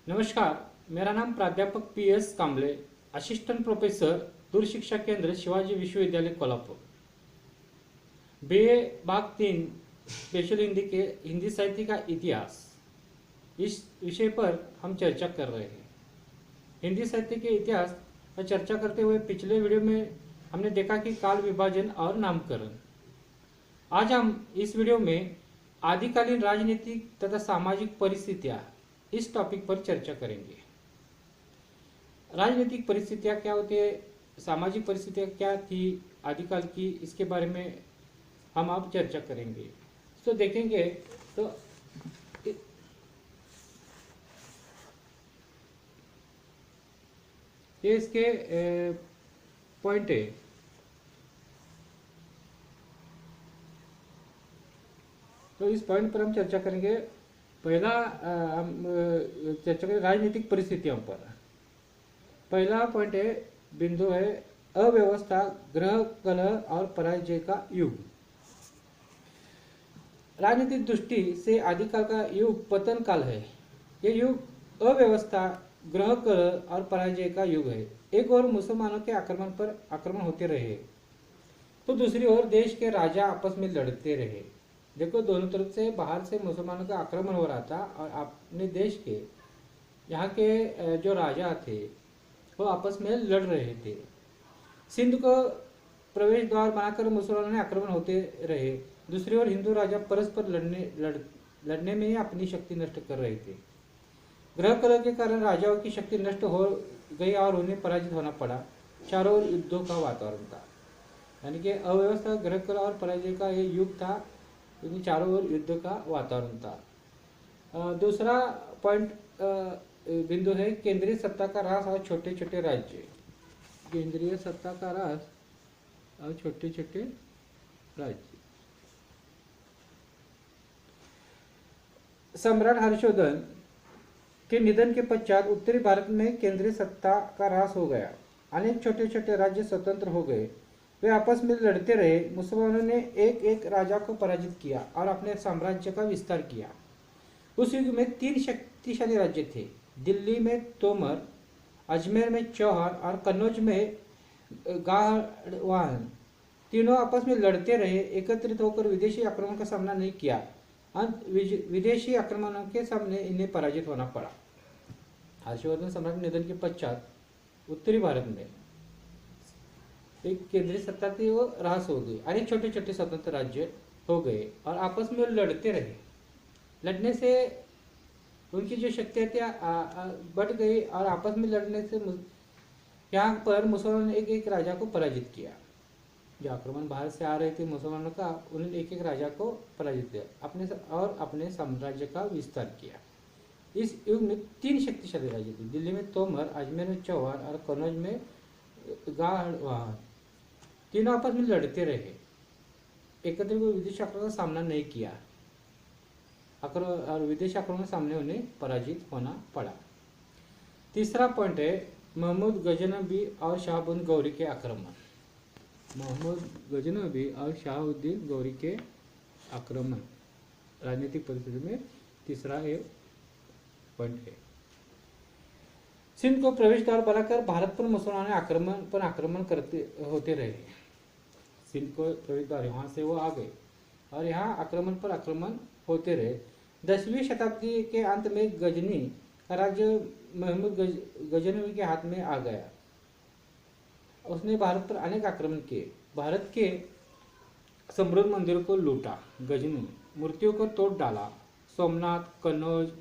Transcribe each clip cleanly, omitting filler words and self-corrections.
नमस्कार, मेरा नाम प्राध्यापक PS कांबले, असिस्टेंट प्रोफेसर दूर शिक्षा केंद्र शिवाजी विश्वविद्यालय कोल्हापुर। BA भाग 3 स्पेशल हिंदी के हिंदी साहित्य का इतिहास, इस विषय पर हम चर्चा कर रहे हैं। हिंदी साहित्य के इतिहास पर चर्चा करते हुए पिछले वीडियो में हमने देखा कि काल विभाजन और नामकरण। आज हम इस वीडियो में आदिकालीन राजनीतिक तथा सामाजिक परिस्थितियां इस टॉपिक पर चर्चा करेंगे। राजनीतिक परिस्थितियां क्या होती है, सामाजिक परिस्थितियां क्या थी आदिकाल की, इसके बारे में हम अब चर्चा करेंगे। तो देखेंगे तो ये इसके पॉइंट है। तो इस पॉइंट पर हम चर्चा करेंगे। पहला हम चर्चा करेंगे राजनीतिक परिस्थितियों पर। पहला पॉइंट है, बिंदु है अव्यवस्था, ग्रह कलह और पराजय का युग। राजनीतिक दृष्टि से आदिकाल का युग पतन काल है। यह युग अव्यवस्था, ग्रह कलह और पराजय का युग है। एक ओर मुसलमानों के आक्रमण होते रहे, तो दूसरी ओर देश के राजा आपस में लड़ते रहे। देखो, दोनों तरफ से बाहर से मुसलमानों का आक्रमण हो रहा था और अपने देश के यहाँ के जो राजा थे वो आपस में लड़ रहे थे। सिंध को प्रवेश द्वार बनाकर मुसलमानों ने आक्रमण होते रहे। दूसरी ओर हिंदू राजा परस्पर लड़ने में ही अपनी शक्ति नष्ट कर रहे थे। ग्रह कलह के कारण राजाओं की शक्ति नष्ट हो गई और उन्हें पराजित होना पड़ा। चारों ओर युद्धों का वातावरण था, यानी कि अव्यवस्था, ग्रह कलह और पराजय का ये युग था, क्योंकि चारों ओर युद्ध का वातावरण था। दूसरा पॉइंट बिंदु है केंद्रीय सत्ता का ह्रास और छोटे छोटे राज्य। केंद्रीय सत्ता का ह्रास और छोटे छोटे राज्य। सम्राट हर्षवर्धन के निधन के पश्चात उत्तरी भारत में केंद्रीय सत्ता का ह्रास हो गया। अनेक छोटे छोटे राज्य स्वतंत्र हो गए। वे आपस में लड़ते रहे। मुसलमानों ने एक एक राजा को पराजित किया और अपने साम्राज्य का विस्तार किया। उस युग में 3 शक्तिशाली राज्य थे। दिल्ली में तोमर, अजमेर में चौहान और कन्नौज में गाहवान। तीनों आपस में लड़ते रहे, एकत्रित होकर विदेशी आक्रमण का सामना नहीं किया। विदेशी आक्रमणों के सामने इन्हें पराजित होना पड़ा। हर्षवर्धन सम्राट के निधन के पश्चात उत्तरी भारत में एक केंद्रीय सत्ता थी, वो ह्रास हो गई। अनेक छोटे छोटे स्वतंत्र राज्य हो गए और आपस में लड़ते रहे। लड़ने से उनकी जो शक्तियाँ थी बढ़ गई और आपस में लड़ने से यहाँ पर मुसलमानों ने एक एक राजा को पराजित किया। जो आक्रमण बाहर से आ रहे थे मुसलमानों का, उन्होंने एक एक राजा को पराजित किया और अपने साम्राज्य का विस्तार किया। इस युग में 3 शक्तिशाली राज्य थे। दिल्ली में तोमर, अजमेर में चौहान और कन्नौज में गाहवान। तीनों आपस में लड़ते रहे, एकत्र विदेशी आक्रमण का सामना नहीं किया और विदेशी आक्रमण के सामने उन्हें पराजित होना पड़ा। तीसरा पॉइंट है महमूद गजनबी और शाहबुद्दीन गौरी के आक्रमण। मोहम्मद गजनबी और शाहबुद्दीन गौरी के आक्रमण राजनीतिक परिस्थिति में तीसरा एक पॉइंट है। सिंध को प्रवेश द्वार बनाकर भारत पर मुसलमानों आक्रमण करते होते रहे। सिंध को प्रवेश द्वार, वहां से वो आ गए और यहाँ आक्रमण होते रहे। 10वीं शताब्दी के अंत में गजनी का राज्य महमूद गजनवी के हाथ में आ गया। उसने भारत पर अनेक आक्रमण किए। भारत के समृद्ध मंदिरों को लूटा। गजनी मूर्तियों को तोड़ डाला। सोमनाथ, कन्नौज,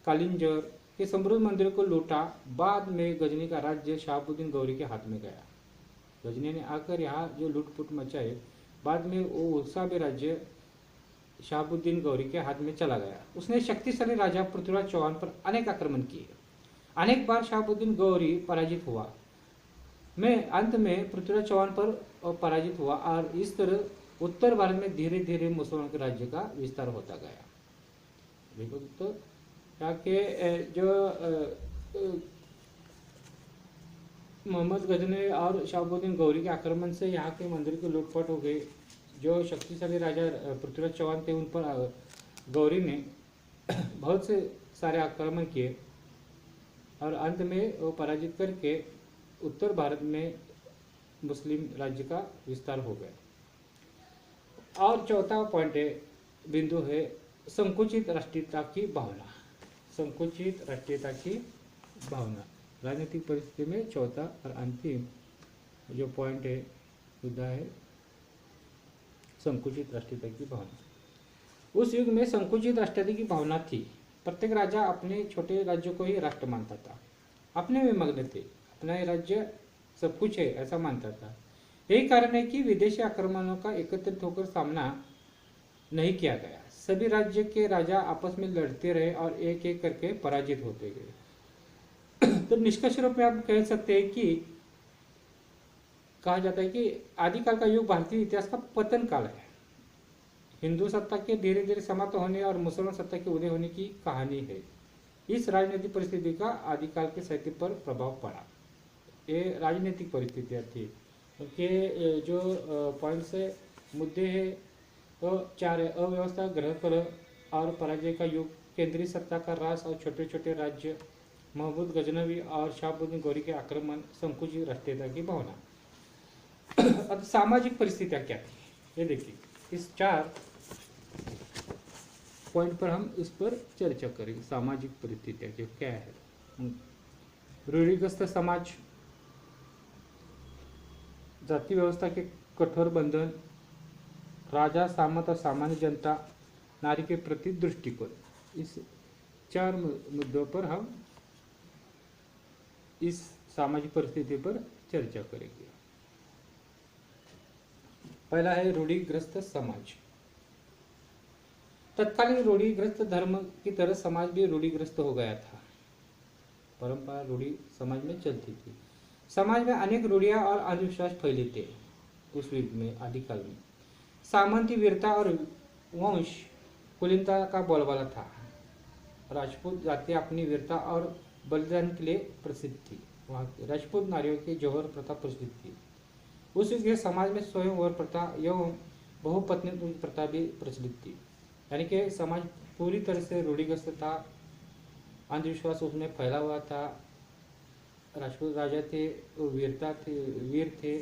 कालिंजर के समृद्ध मंदिरों को लूटा। बाद में गजनी का राज्य शाहबुद्दीन गौरी के हाथ में गया। गजनी ने आकर यहाँ जो लूटपुट मचाए, बाद में वो उसका भी राज्य शाहबुद्दीन गौरी के हाथ में चला गया। उसने शक्तिशाली राजा पृथ्वीराज चौहान पर अनेक आक्रमण किए। अनेक बार शाहबुद्दीन गौरी पराजित हुआ। में अंत में पृथ्वीराज चौहान पर पराजित हुआ और इस तरह उत्तर भारत में धीरे धीरे मुसलमानों के राज्य का विस्तार होता गया। देखो तो यहाँ के जो मोहम्मद गजनी और शाहबुद्दीन गौरी के आक्रमण से यहाँ के मंदिर की लूटपाट हो गई। जो शक्तिशाली राजा पृथ्वीराज चौहान थे, उन पर गौरी ने बहुत से सारे आक्रमण किए और अंत में वो पराजित करके उत्तर भारत में मुस्लिम राज्य का विस्तार हो गया। और चौथा पॉइंट है, बिंदु है, संकुचित राष्ट्रीयता की भावना। संकुचित राष्ट्रीयता की भावना राजनीतिक परिस्थिति में चौथा और अंतिम जो पॉइंट है, मुद्दा है, संकुचित राष्ट्रीयता की भावना। उस युग में संकुचित राष्ट्रीयता की भावना थी। प्रत्येक राजा अपने छोटे राज्य को ही राष्ट्र मानता था, अपने में मग्न थे, अपना ही राज्य सब कुछ है ऐसा मानता था। यही कारण है कि विदेशी आक्रमणों का एकत्रित होकर सामना नहीं किया गया। सभी राज्य के राजा आपस में लड़ते रहे और एक एक करके पराजित होते गए। तो निष्कर्ष रूप में आप कह सकते हैं कि कहा जाता है कि आदिकाल का युग भारतीय इतिहास का पतन काल है। हिंदू सत्ता के धीरे धीरे समाप्त होने और मुसलमान सत्ता के उदय होने की कहानी है। इस राजनीतिक परिस्थिति का आदिकाल के साहित्य पर प्रभाव पड़ा। ये राजनीतिक परिस्थितियाँ थी। उनके जो पॉइंट्स है, मुद्दे हैं, तो 4 है। अव्यवस्था, ग्रह कलह और पराजय का युग, केंद्रीय सत्ता का ह्रास और छोटे छोटे राज्य, महमूद गजनवी और शाहबुद्दीन गौरी के आक्रमण, संकुचित राष्ट्रीयता की भावना। अब सामाजिक परिस्थितियाँ क्या थी, ये देखिए। इस 4 पॉइंट पर हम इस पर चर्चा करेंगे। सामाजिक परिस्थितियाँ जो क्या है, रूढ़िग्रस्त समाज, जाति व्यवस्था के कठोर बंधन, राजा, सामंत और सामान्य जनता, नारी के प्रति दृष्टिकोण, इस 4 मुद्दों पर हम इस सामाजिक परिस्थिति पर चर्चा करेंगे। पहला है रूढ़िग्रस्त समाज। तत्कालीन रूढ़िग्रस्त धर्म की तरह समाज भी रूढ़िग्रस्त हो गया था। परंपरा रूढ़ी समाज में चलती थी। समाज में अनेक रूढ़ियां और अंधविश्वास फैले थे उस युग में, आदिकाल में। सामंती वीरता और वंश कुलीनता का बोलबाला था। राजपूत जाति अपनी वीरता और बलिदान के लिए प्रसिद्ध थी। वहाँ राजपूत नारियों की जौहर प्रथा प्रसिद्ध थी। उस युग के समाज में स्वयंवर प्रथा एवं बहुपत्नी प्रथा भी प्रचलित थी। यानी कि समाज पूरी तरह से रूढ़िग्रस्त था, अंधविश्वास उसमें फैला हुआ था। राजपूत राजा थे, वीरता थे, वीर थे,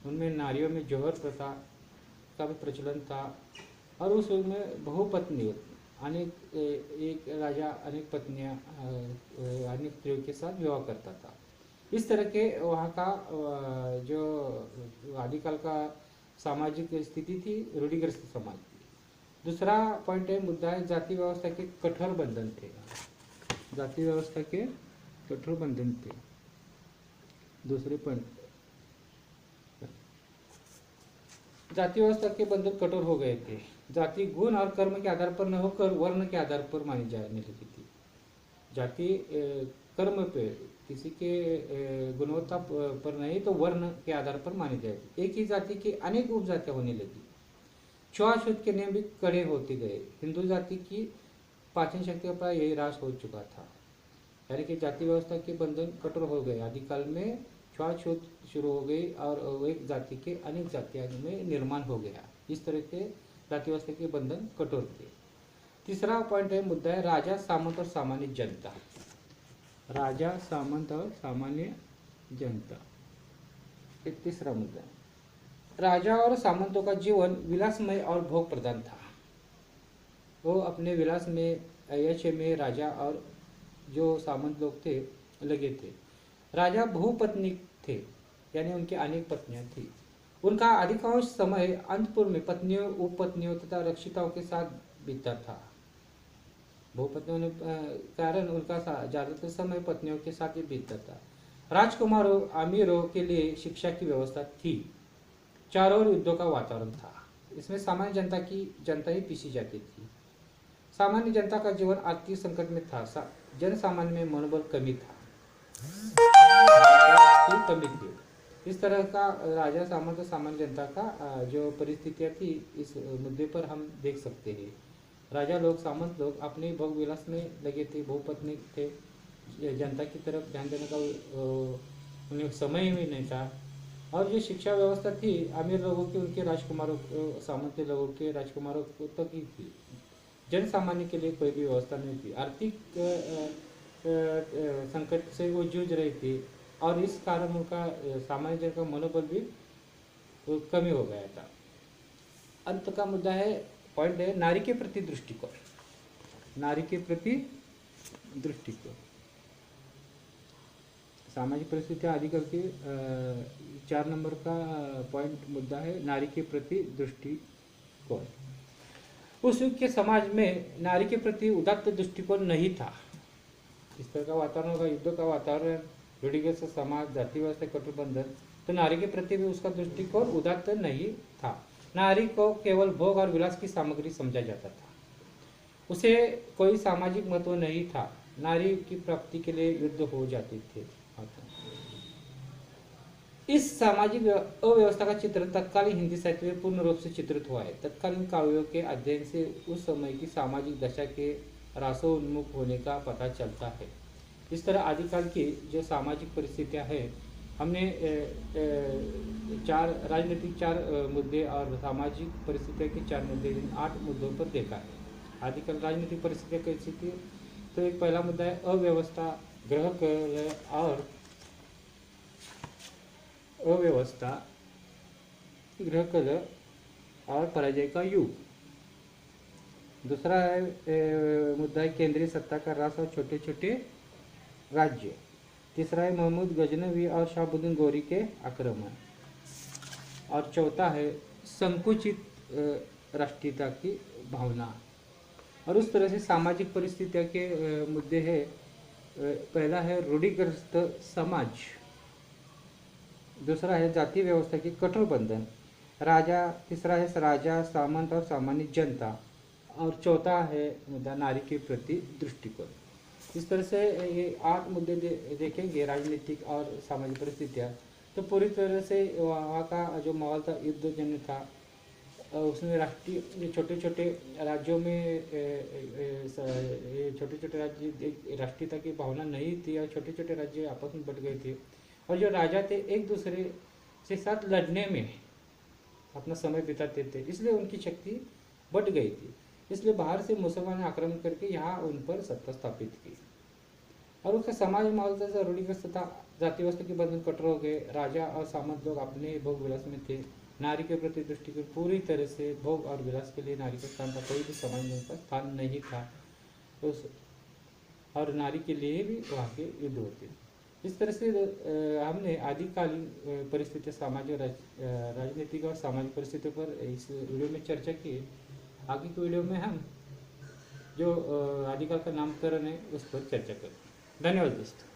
उनमें नारियों में जौहर प्रथा का भी प्रचलन था। और उस युग में बहुपत्नी, अनेक एक राजा अनेक पत्नियां, अनेक स्त्रियों के साथ विवाह करता था। इस तरह के वहाँ का जो आदिकाल का सामाजिक स्थिति थी, रूढ़िग्रस्त समाज थी। दूसरा पॉइंट है, मुद्दा है, जाति व्यवस्था के कठोर बंधन थे। जाति व्यवस्था के कठोर बंधन थे। दूसरे पॉइंट, जाति व्यवस्था के बंधन कठोर हो गए थे। जाति गुण और कर्म के आधार पर न होकर वर्ण के आधार पर मानी जाने लगी थी। जाति कर्म पे, किसी के गुणवत्ता पर नहीं तो वर्ण के आधार पर मानी जाएगी। एक ही जाति की अनेक उपजातियां होने लगी। छुआछूत के नियम भी कड़े होते गए। हिंदू जाति की पाचन शक्ति पर यही ह्रास हो चुका था। यानी कि जाति व्यवस्था के बंधन कठोर हो गए। आदिकाल में छुआछूत शुरू हो गई और एक जाति के अनेक जातियों में निर्माण हो गया। इस तरह के जाति व्यवस्था के बंधन कठोर थे। तीसरा पॉइंट है, मुद्दा है, राजा, सामंत और सामान्य जनता। राजा, सामंत और सामान्य जनता, एक तीसरा मुद्दा है। राजा और सामंतों का जीवन विलासमय और भोग प्रधान था। वो अपने विलास में, ऐश में राजा और जो सामंत लोग थे लगे थे। राजा बहुपत्नी थे, यानी उनकी अनेक पत्नियां थी। उनका अधिकांश समय अंतपुर में पत्नियों, उपपत्नियों तथा रक्षिताओं के साथ बीतता था। बहुपत्नियों ने कारण उनका ज्यादातर समय पत्नियों के साथ ही बीतता था। राजकुमारों, अमीरों के लिए शिक्षा की व्यवस्था थी। चारों ओर युद्धों का वातावरण था। इसमें सामान्य जनता ही पीसी जाती थी। सामान्य जनता का जीवन आर्थिक संकट में था। जन सामान्य में मनोबल कमी था, कमी थी। इस तरह का राजा, सामंत, सामान्य जनता का जो परिस्थितियाँ थी, इस मुद्दे पर हम देख सकते हैं। राजा लोग, सामंत लोग अपने भोग विलास में लगे थे, बहुपत्नी थे, जनता की तरफ ध्यान देने का उन्हें समय ही नहीं था। और जो शिक्षा व्यवस्था थी, अमीर लोगों की, उनके राजकुमारों, सामंत लोगों के राजकुमारों तक ही थी। जन सामान्य के लिए कोई भी व्यवस्था नहीं थी। आर्थिक संकट से वो जूझ रही थी और इस कारण उनका सामान्य जन का मनोबल भी कमी हो गया था। अंत का मुद्दा है, पॉइंट है नारी के प्रति दृष्टिकोण। नारी के प्रति दृष्टिकोण, सामाजिक परिस्थितियाँ आदि करके 4 नंबर का पॉइंट मुद्दा है नारी के प्रति दृष्टिकोण। उस युग के समाज में नारी के प्रति उदात्त दृष्टिकोण नहीं था। इस तरह का वातावरण होगा, युद्ध का वातावरण, रूढ़िगत समाज, जाति व्यवस्था, कटुबंधन, तो नारी के प्रति भी उसका दृष्टिकोण उदात्त नहीं था। नारी को केवल भोग और विलास की सामग्री समझा जाता था, उसे कोई सामाजिक महत्व नहीं था। नारी की प्राप्ति के लिए युद्ध हो जाते थे। इस सामाजिक अव्यवस्था का चित्र तत्कालीन हिंदी साहित्य में पूर्ण रूप से चित्रित हुआ है। तत्कालीन काव्यों के अध्ययन से उस समय की सामाजिक दशा के रासोन्मुख होने का पता चलता है। इस तरह आदिकाल की जो सामाजिक परिस्थितियां हैं, हमने 4 राजनीतिक 4 मुद्दे और सामाजिक परिस्थितियों के 4 मुद्दे, इन 8 मुद्दों पर देखा है। आदिकाल राजनीतिक परिस्थितियाँ कैसी थी, तो एक पहला मुद्दा है अव्यवस्था, ग्रह कलह और अव्यवस्था, ग्रह कलह और पराजय का युग। दूसरा है मुद्दा है केंद्रीय सत्ता का ह्रास और छोटे छोटे राज्य। तीसरा है महमूद गजनवी और शहाबुद्दीन गौरी के आक्रमण। और चौथा है संकुचित राष्ट्रीयता की भावना। और उस तरह से सामाजिक परिस्थितियों के मुद्दे है, पहला है रूढ़िग्रस्त समाज, दूसरा है जाति व्यवस्था की कठोर बंधन, तीसरा है राजा, सामंत और सामान्य जनता, और चौथा है मुद्दा नारी के प्रति दृष्टिकोण। इस तरह से ये 8 मुद्दे देखेंगे राजनीतिक और सामाजिक परिस्थितियाँ, तो पूरी तरह से वहाँ का जो माहौल था युद्धजन्य था। उसमें राष्ट्रीय छोटे छोटे राज्यों में छोटे छोटे राज्य राष्ट्रीयता की भावना नहीं थी और छोटे छोटे राज्य आपस में बट गए थे। और जो राजा थे एक दूसरे से साथ लड़ने में अपना समय बिताते थे, इसलिए उनकी शक्ति बढ़ गई थी। इसलिए बाहर से मुसलमान ने आक्रमण करके यहाँ उन पर सत्ता स्थापित की। और उसका समाज माहौल था रूढ़िग्रस्त था, जाति व्यवस्था के बंधन कठोर हो गए, राजा और सामंत लोग अपने भोग विलास में थे। नारी के प्रति दृष्टिकोण पूरी तरह से भोग और विलास के लिए नारी का स्थान था, कोई भी समाज में उसका स्थान नहीं था। और नारी के लिए भी वहाँ के युद्ध होते। इस तरह से हमने आदिकालीन परिस्थिति, सामाजिक राजनीतिक और सामाजिक परिस्थितियों पर इस वीडियो में चर्चा की। आगे की वीडियो में हम जो आदिकाल का नामकरण है उस पर चर्चा करें। धन्यवाद दोस्तों।